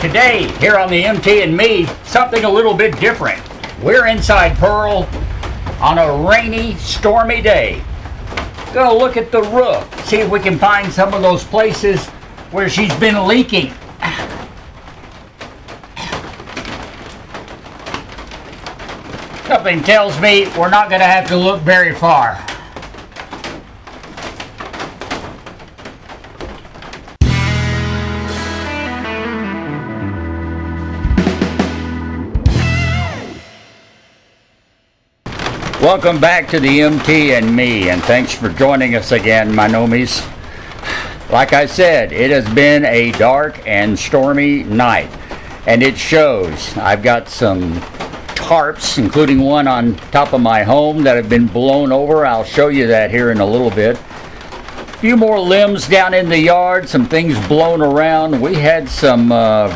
Today, here on the MT and Me, something a little bit different. We're inside Pearl on a rainy, stormy day. Gonna look at the roof, see if we can find some of those places where she's been leaking. Something tells me we're not gonna have to look very far. Welcome back to the MT and Me, and thanks for joining us again, my nomies. Like I said, it has been a dark and stormy night, and it shows. I've got some tarps, including one on top of my home, that have been blown over. I'll show you that here in a little bit. A few more limbs down in the yard, some things blown around. We had some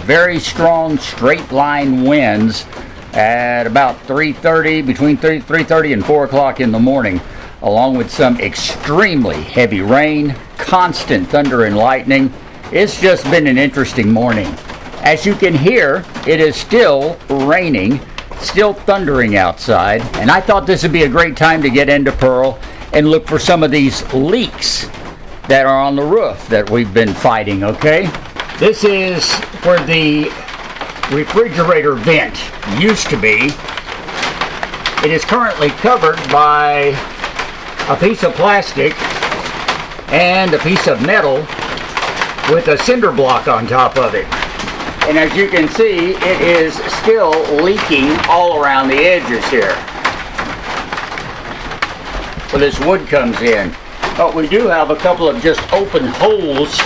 very strong straight line winds at about 3:30, between 3:30 and 4 o'clock in the morning, along with some extremely heavy rain, constant thunder and lightning. It's just been an interesting morning. As you can hear, it is still raining, still thundering outside, and I thought this would be a great time to get into Pearl and look for some of these leaks that are on the roof that we've been fighting, okay? This is where the refrigerator vent used to be. It is currently covered by a piece of plastic and a piece of metal with a cinder block on top of it. And as you can see, it is still leaking all around the edges here where this wood comes in. But we do have a couple of just open holes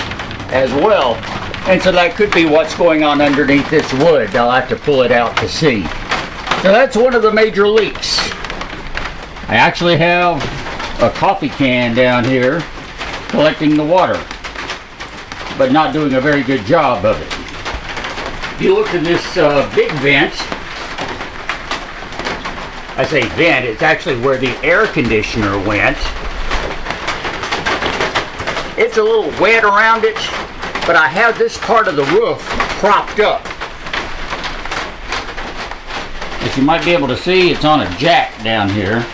as well. And so that could be what's going on underneath this wood. I'll have to pull it out to see. So that's one of the major leaks. I actually have a coffee can down here collecting the water, but not doing a very good job of it. If you look in this big vent, I say vent, it's actually where the air conditioner went. It's a little wet around it, but I have this part of the roof propped up. As you might be able to see, it's on a jack down here.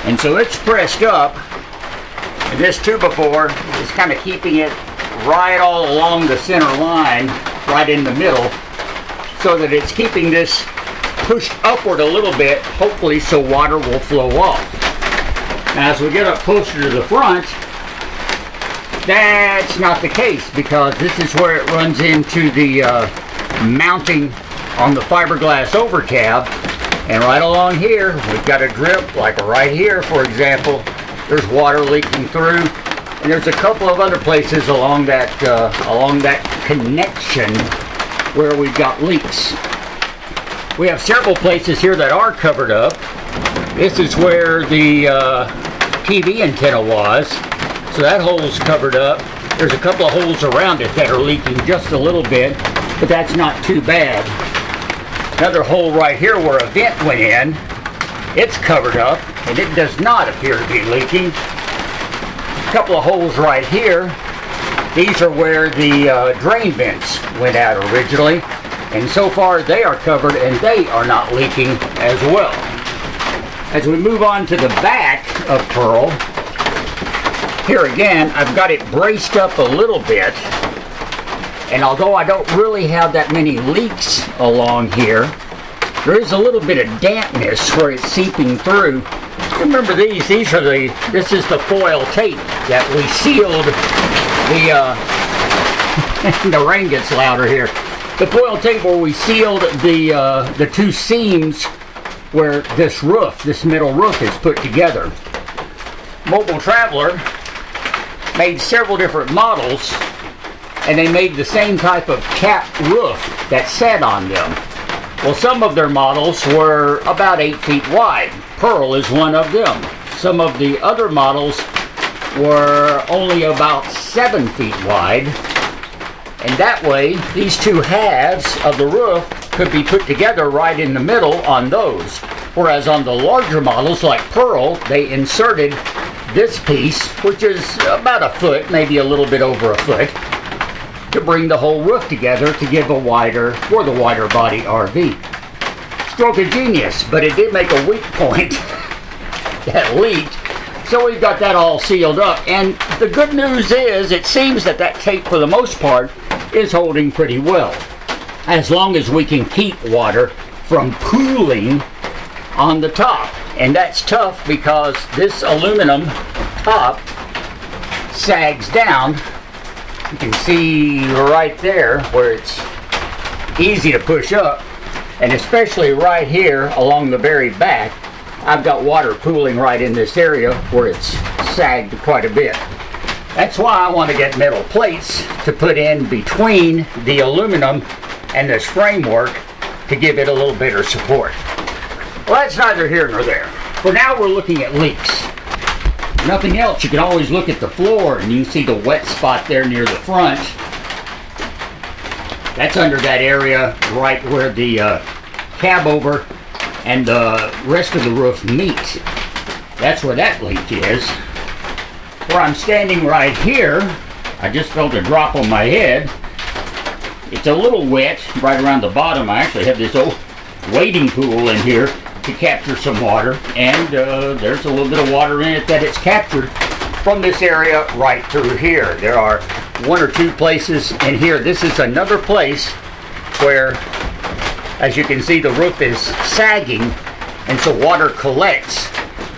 And so it's pressed up, and this 2x4 is kind of keeping it right all along the center line, right in the middle, so that it's keeping this pushed upward a little bit, hopefully so water will flow off. Now as we get up closer to the front, that's not the case, because this is where it runs into the mounting on the fiberglass over tab, and right along here we've got a drip, like right here for example. There's water leaking through, and there's a couple of other places along that connection where we've got leaks. We have several places here that are covered up. This is where the TV antenna was. So that hole's covered up. There's a couple of holes around it that are leaking just a little bit, but that's not too bad. Another hole right here where a vent went in, it's covered up, and it does not appear to be leaking. A couple of holes right here. These are where the drain vents went out originally, and so far they are covered and they are not leaking as well. As we move on to the back of Pearl, here again, I've got it braced up a little bit, and although I don't really have that many leaks along here, there is a little bit of dampness where it's seeping through. Remember this is the foil tape that we sealed the the rain gets louder here. The foil tape where we sealed the two seams where this metal roof is put together. Mobile Traveler made several different models, and they made the same type of capped roof that sat on them. Well, some of their models were about 8 feet wide. Pearl is one of them. Some of the other models were only about 7 feet wide, and that way these two halves of the roof could be put together right in the middle on those. Whereas on the larger models like Pearl, they inserted this piece, which is about a foot, maybe a little bit over a foot, to bring the whole roof together to give a wider, for the wider body RV. Stroke of genius, but it did make a weak point that leaked. So we've got that all sealed up, and the good news is it seems that that tape for the most part is holding pretty well, as long as we can keep water from pooling on the top. And that's tough because this aluminum top sags down. You can see right there where it's easy to push up, and especially right here along the very back, I've got water pooling right in this area where it's sagged quite a bit. That's why I want to get metal plates to put in between the aluminum and this framework to give it a little better support. Well, that's neither here nor there. For now, we're looking at leaks. Nothing else, you can always look at the floor and you can see the wet spot there near the front. That's under that area right where the cab over and the rest of the roof meet. That's where that leak is. Where I'm standing right here, I just felt a drop on my head. It's a little wet right around the bottom. I actually have this old wading pool in here to capture some water, and there's a little bit of water in it that it's captured from this area right through here. There are one or two places in here. This is another place where, as you can see, the roof is sagging, and so water collects,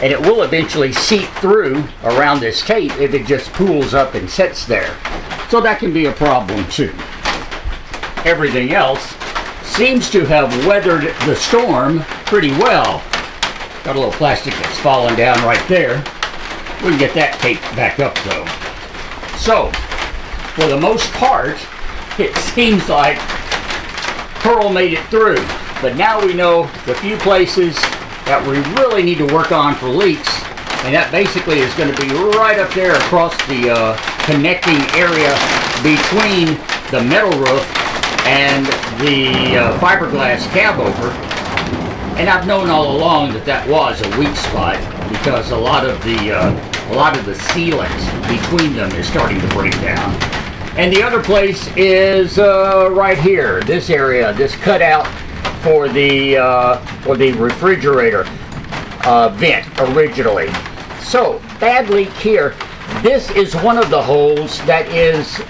and it will eventually seep through around this tape if it just pools up and sits there. So that can be a problem too. Everything else seems to have weathered the storm pretty well. Got a little plastic that's fallen down right there. We can get that taped back up though. So, for the most part, it seems like Pearl made it through, but now we know the few places that we really need to work on for leaks, and that basically is going to be right up there across the connecting area between the metal roof and the fiberglass cab over. And I've known all along that that was a weak spot because a lot of the sealant between them is starting to break down. And the other place is right here, this area, this cutout for the refrigerator vent originally. So, bad leak here. This is one of the holes that is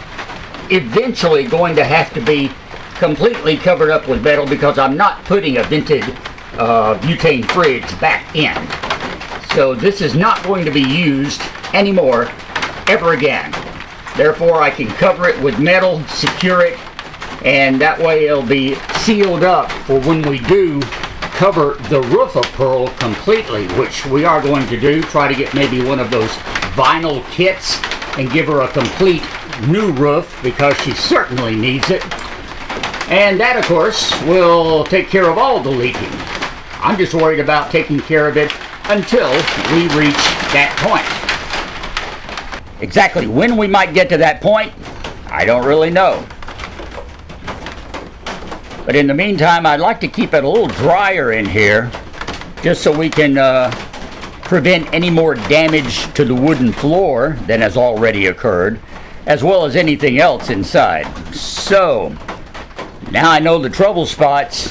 eventually going to have to be completely covered up with metal because I'm not putting a vented butane fridge back in. So this is not going to be used anymore ever again. Therefore, I can cover it with metal, secure it, and that way it'll be sealed up for when we do cover the roof of Pearl completely, which we are going to do. Try to get maybe one of those vinyl kits and give her a complete new roof because she certainly needs it. And that, of course, will take care of all the leaking. I'm just worried about taking care of it until we reach that point. Exactly when we might get to that point, I don't really know. But in the meantime, I'd like to keep it a little drier in here, just so we can prevent any more damage to the wooden floor than has already occurred, as well as anything else inside. So, now I know the trouble spots.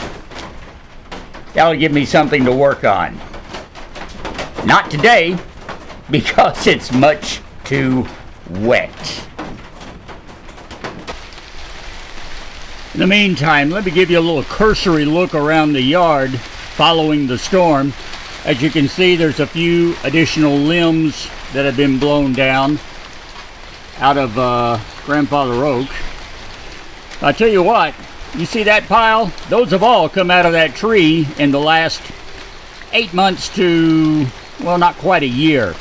That'll give me something to work on. Not today, because it's much too wet. In the meantime, let me give you a little cursory look around the yard following the storm. As you can see, there's a few additional limbs that have been blown down out of grandfather oak. I tell you what, you see that pile? Those have all come out of that tree in the last 8 months to, well, not quite a year.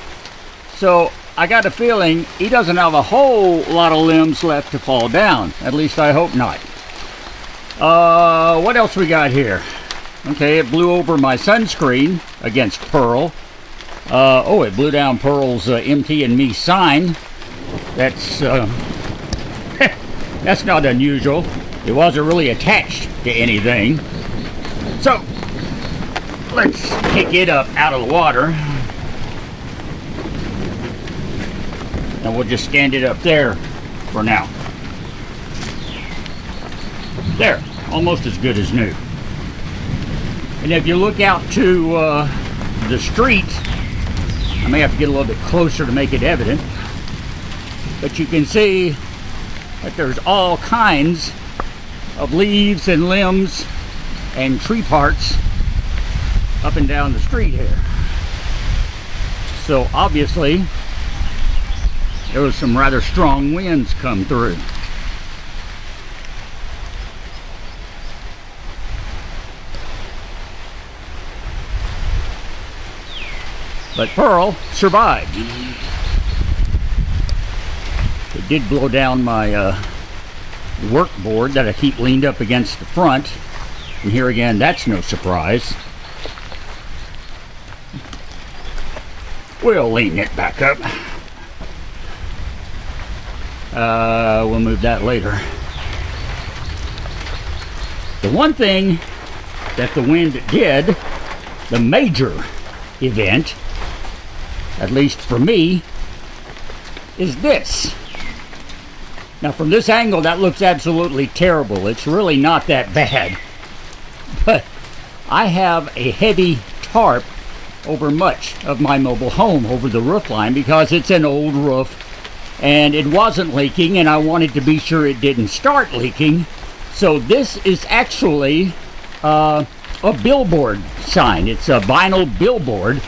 So I got a feeling he doesn't have a whole lot of limbs left to fall down. At least I hope not. What else we got here? Okay, it blew over my sunscreen against Pearl. Oh, it blew down Pearl's MT and Me sign. That's that's not unusual. It wasn't really attached to anything. So, let's pick it up out of the water. And we'll just stand it up there for now. There, almost as good as new. And if you look out to the street, I may have to get a little bit closer to make it evident, but you can see that there's all kinds of leaves and limbs and tree parts up and down the street here. So obviously there was some rather strong winds come through. But Pearl survived. It did blow down my work board that I keep leaned up against the front. And here again, that's no surprise. We'll lean it back up. We'll move that later. The one thing that the wind did, the major event, at least for me, is this. Now from this angle that looks absolutely terrible. It's really not that bad. But I have a heavy tarp over much of my mobile home, over the roof line, because it's an old roof and it wasn't leaking, and I wanted to be sure it didn't start leaking. So this is actually a billboard sign. It's a vinyl billboard.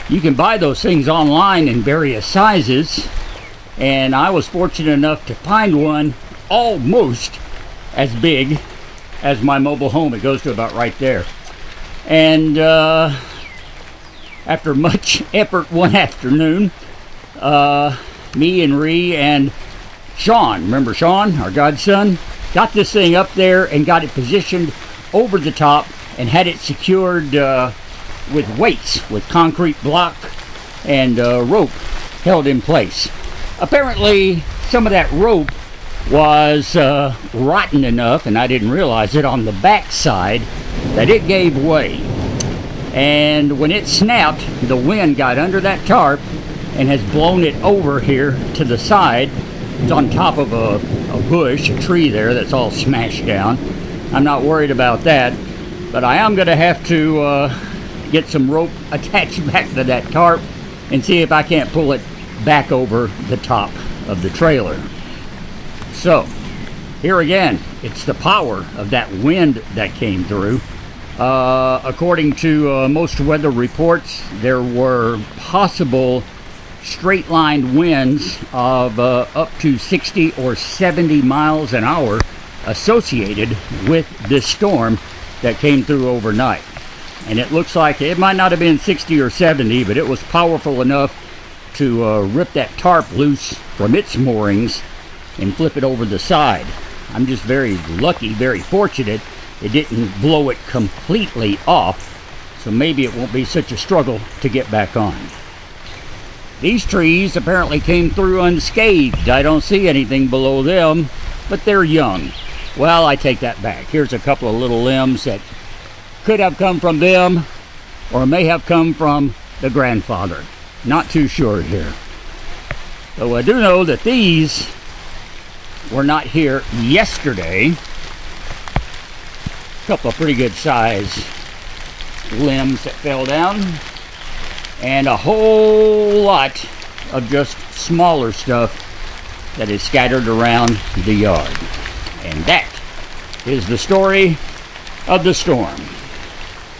You can buy those things online in various sizes, and I was fortunate enough to find one almost as big as my mobile home. It goes to about right there. And after much effort one afternoon, me and Ree and Sean, remember Sean, our godson, got this thing up there and got it positioned over the top and had it secured with weights, with concrete block and rope held in place. Apparently some of that rope was rotten enough, and I didn't realize it, on the back side, that it gave way. And when it snapped, the wind got under that tarp and has blown it over here to the side. It's on top of a bush, a tree there that's all smashed down. I'm not worried about that, but I am going to have to get some rope attached back to that tarp and see if I can't pull it back over the top of the trailer. So here again, it's the power of that wind that came through. According to most weather reports, there were possible straight line winds of up to 60 or 70 miles an hour associated with this storm that came through overnight. And it looks like it might not have been 60 or 70, but it was powerful enough to rip that tarp loose from its moorings and flip it over the side. I'm just very lucky, very fortunate it didn't blow it completely off, so maybe it won't be such a struggle to get back on. These trees apparently came through unscathed. I don't see anything below them, but they're young. Well, I take that back. Here's a couple of little limbs that could have come from them or may have come from the grandfather. Not too sure here. Though I do know that these were not here yesterday. A couple of pretty good size limbs that fell down, and a whole lot of just smaller stuff that is scattered around the yard. And that is the story of the storm.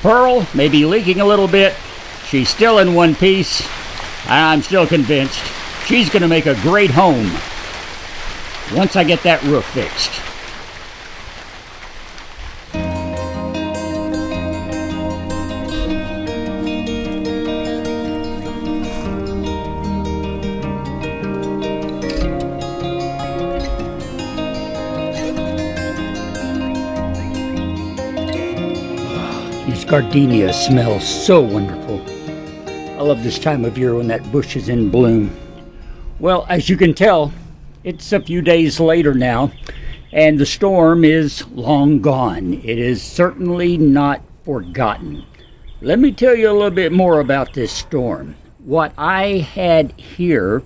Pearl may be leaking a little bit. She's still in one piece. I'm still convinced she's going to make a great home once I get that roof fixed. These gardenias smell so wonderful. I love this time of year when that bush is in bloom. Well, as you can tell, it's a few days later now, and the storm is long gone. It is certainly not forgotten. Let me tell you a little bit more about this storm. What I had here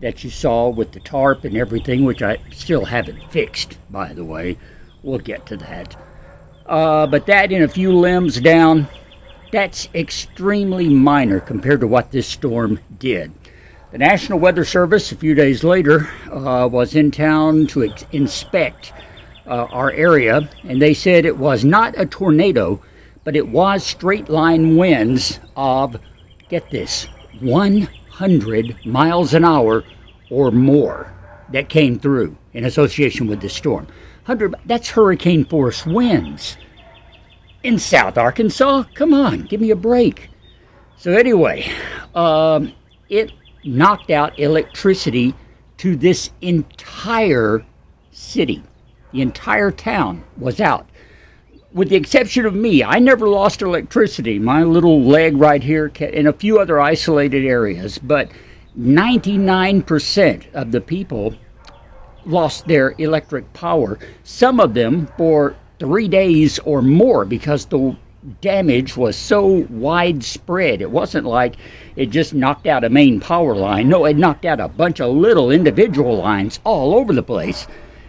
that you saw with the tarp and everything, which I still haven't fixed, by the way, We'll get to that. But that and a few limbs down, that's extremely minor compared to what this storm did. The National Weather Service, a few days later, was in town to inspect our area, and they said it was not a tornado, but it was straight line winds of, get this, 100 miles an hour or more that came through in association with this storm. 100, that's hurricane force winds in South Arkansas. Come on, give me a break. So anyway, it knocked out electricity to this entire city. The entire town was out. With the exception of me, I never lost electricity. My little leg right here in a few other isolated areas, but 99% of the people lost their electric power, some of them for 3 days or more, because the damage was so widespread. It wasn't like it just knocked out a main power line. No, it knocked out a bunch of little individual lines all over the place.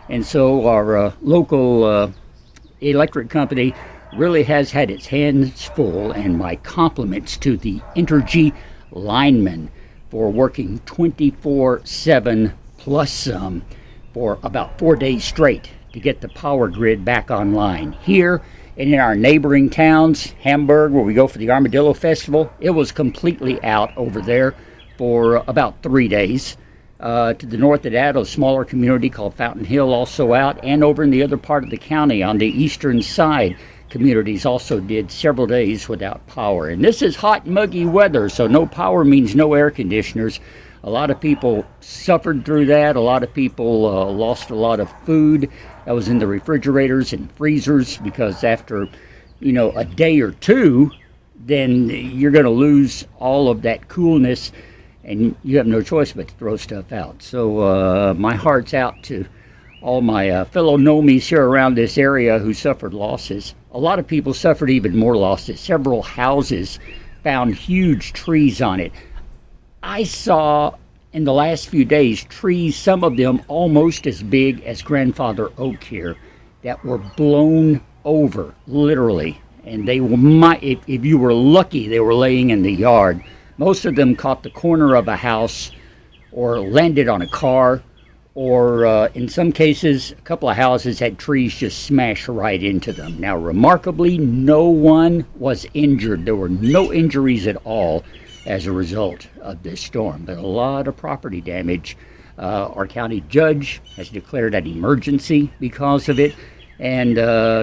And so our local electric company really has had its hands full, and my compliments to the Entergy linemen for working 24/7 plus some for about 4 days straight to get the power grid back online. Here and in our neighboring towns, Hamburg, where we go for the Armadillo Festival, it was completely out over there for about 3 days. To the north of that, a smaller community called Fountain Hill also out, and over in the other part of the county on the eastern side, communities also did several days without power. And this is hot, muggy weather, so no power means no air conditioners. A lot of people suffered through that. A lot of people lost a lot of food that was in the refrigerators and freezers, because after, a day or two, then you're going to lose all of that coolness, and you have no choice but to throw stuff out. So my heart's out to all my fellow nomies here around this area who suffered losses. A lot of people suffered even more losses. Several houses found huge trees on it. I saw in the last few days trees, some of them almost as big as grandfather oak here, that were blown over, literally. And they might, if you were lucky, they were laying in the yard. Most of them caught the corner of a house or landed on a car, or in some cases, a couple of houses had trees just smash right into them. Now, remarkably, no one was injured. There were no injuries at all as a result of this storm, but a lot of property damage. Our county judge has declared an emergency because of it, and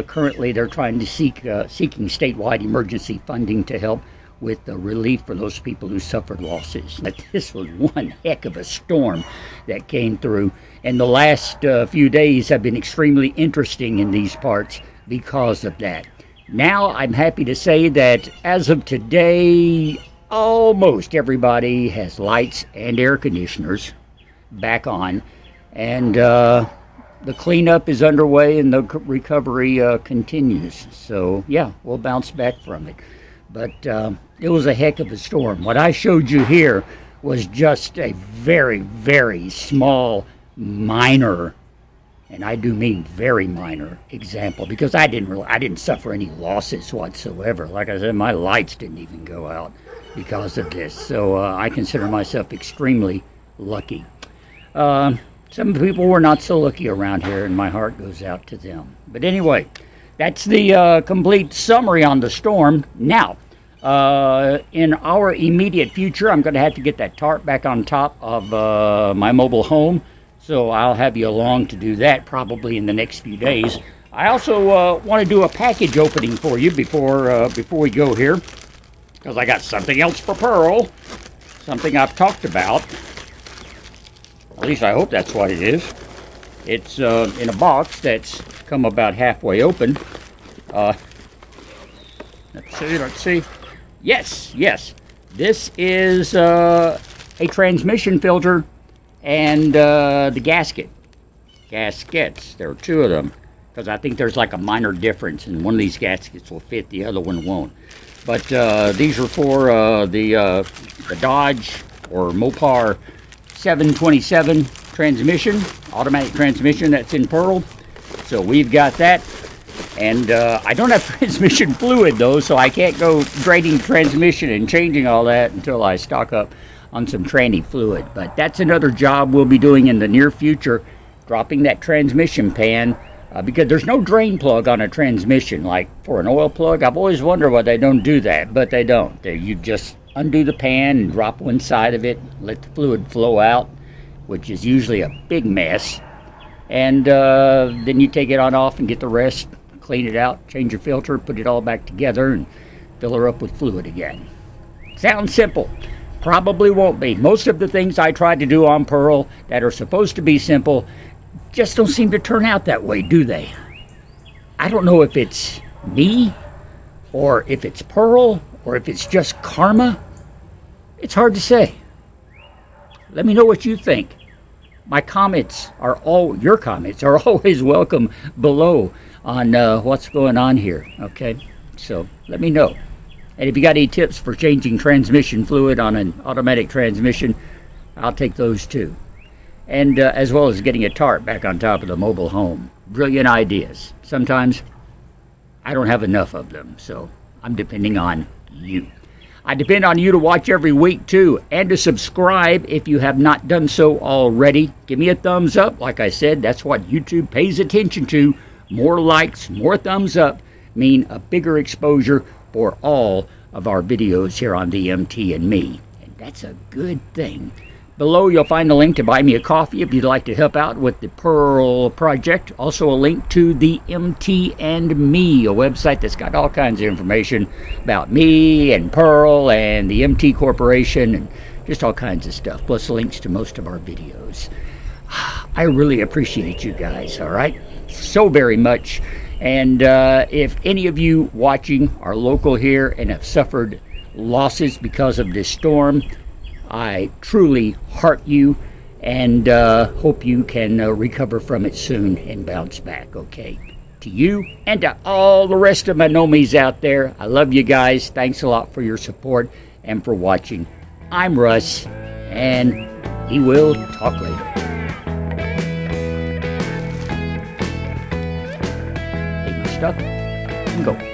currently they're trying to seeking statewide emergency funding to help with the relief for those people who suffered losses. But this was one heck of a storm that came through, and the last few days have been extremely interesting in these parts because of that. Now I'm happy to say that as of today, almost everybody has lights and air conditioners back on, and the cleanup is underway and the recovery continues. So yeah, we'll bounce back from it. But it was a heck of a storm. What I showed you here was just a very, very small, minor, and I do mean very minor example, because I didn't suffer any losses whatsoever. Like I said, my lights didn't even go out because of this. So I consider myself extremely lucky. Some people were not so lucky around here, and my heart goes out to them. But anyway, that's the complete summary on the storm. Now, in our immediate future, I'm going to have to get that tarp back on top of my mobile home. So I'll have you along to do that probably in the next few days. I also want to do a package opening for you before we go here, because I got something else for Pearl, something I've talked about. At least I hope that's what it is. It's in a box that's come about halfway open. Let's see. Yes. This is a transmission filter and the gaskets. There are two of them, because I think there's like a minor difference, and one of these gaskets will fit, the other one won't. But these are for the Dodge or Mopar 727 transmission, automatic transmission that's in Pearl. So we've got that. And I don't have transmission fluid, though, so I can't go draining transmission and changing all that until I stock up on some tranny fluid. But that's another job we'll be doing in the near future, dropping that transmission pan, because there's no drain plug on a transmission. Like for an oil plug, I've always wondered why they don't do that, but they don't. You just undo the pan and drop one side of it, let the fluid flow out, which is usually a big mess. And then you take it on off and get the rest. Clean it out, change your filter, put it all back together, and fill her up with fluid again. Sounds simple. Probably won't be. Most of the things I tried to do on Pearl that are supposed to be simple just don't seem to turn out that way, do they? I don't know if it's me, or if it's Pearl, or if it's just karma. It's hard to say. Let me know what you think. My comments are your comments are always welcome below on what's going on here, okay? So let me know. And if you got any tips for changing transmission fluid on an automatic transmission, I'll take those too. And as well as getting a tarp back on top of the mobile home. Brilliant ideas. Sometimes I don't have enough of them, so I'm depending on you. I depend on you to watch every week too, and to subscribe if you have not done so already. Give me a thumbs up. Like I said, that's what YouTube pays attention to. More likes, more thumbs up mean a bigger exposure for all of our videos here on the MT and Me. And that's a good thing. Below you'll find a link to buy me a coffee if you'd like to help out with the Pearl project. Also a link to the MT and Me, a website that's got all kinds of information about me and Pearl and the MT Corporation and just all kinds of stuff, plus links to most of our videos. I really appreciate you guys, all right? So very much. And if any of you watching are local here and have suffered losses because of this storm, I truly heart you and hope you can recover from it soon and bounce back, okay? To you and to all the rest of my nomies out there, I love you guys. Thanks a lot for your support and for watching. I'm Russ, and we will talk later. Take my stuff and go.